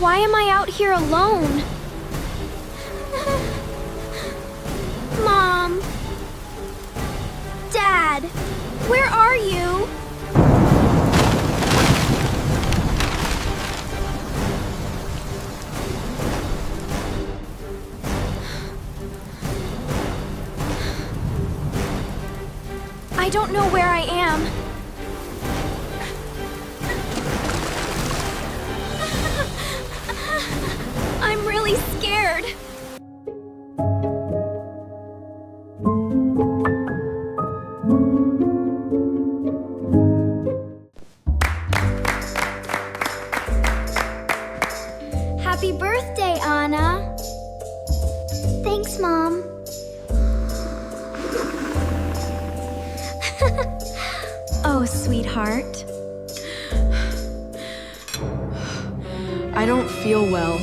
Why am I out here alone? Mom! Dad! Where are you? I don't know where I am. I'm really scared. Happy birthday, Anna. Thanks, Mom. Oh, sweetheart. I don't feel well.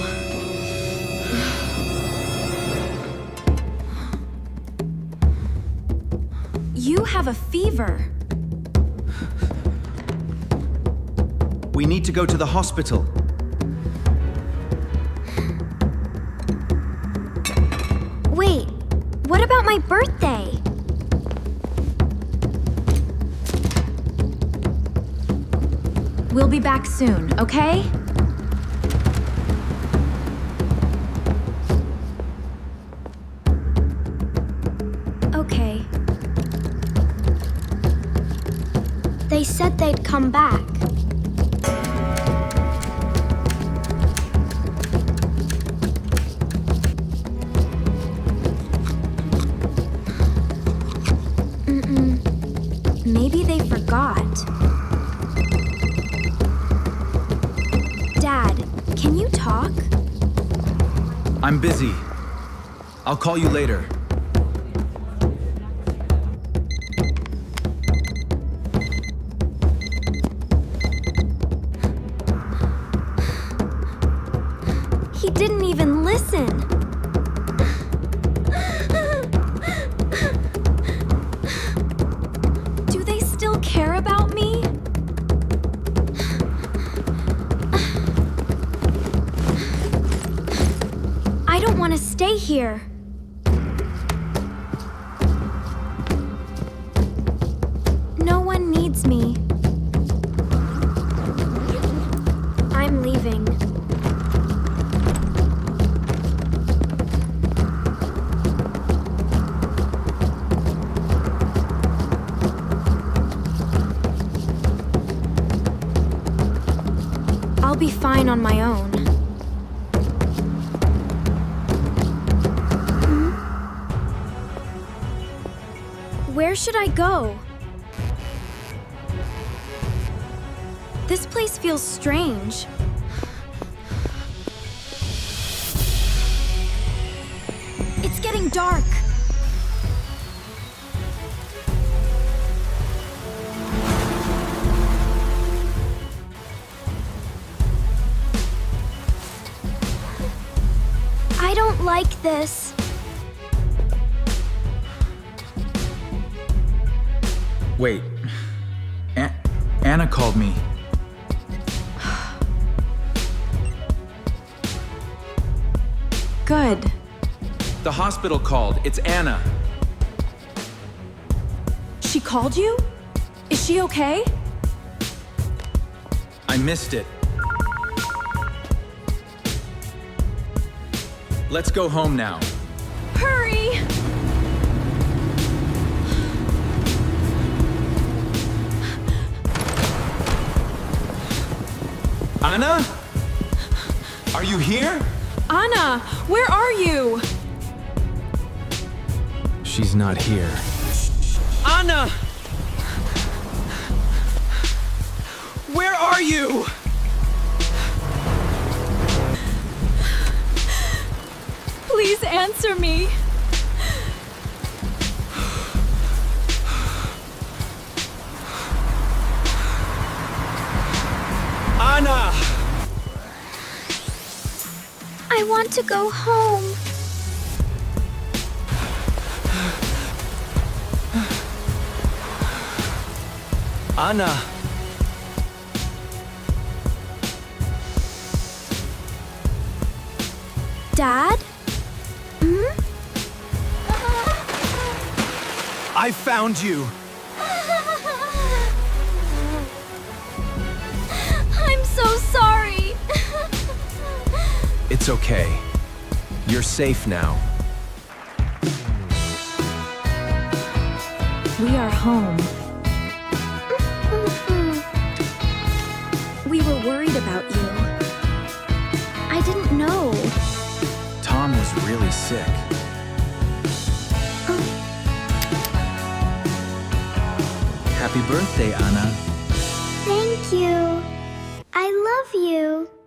You have a fever. We need to go to the hospital. Wait, what about my birthday? We'll be back soon, okay? Okay. They said they'd come back. Maybe they forgot. Dad, can you talk? I'm busy. I'll call you later. He didn't even listen. Do they still care about me? I don't want to stay here. No one needs me. I'm leaving. I'll be fine on my own. Where should I go? This place feels strange. It's getting dark. I don't like this. Wait. Anna called me. Good. The hospital called. It's Anna. She called you? Is she okay? I missed it. Let's go home now. Hurry! Anna? Are you here? Anna, where are you? She's not here. Anna! Where are you? Please answer me. Anna! I want to go home. Anna! Dad? Hmm? I found you. I'm so sorry. It's okay. You're safe now. We are home. We were worried about you. I didn't know. Tom was really sick. Happy birthday, Anna. Thank you. I love you.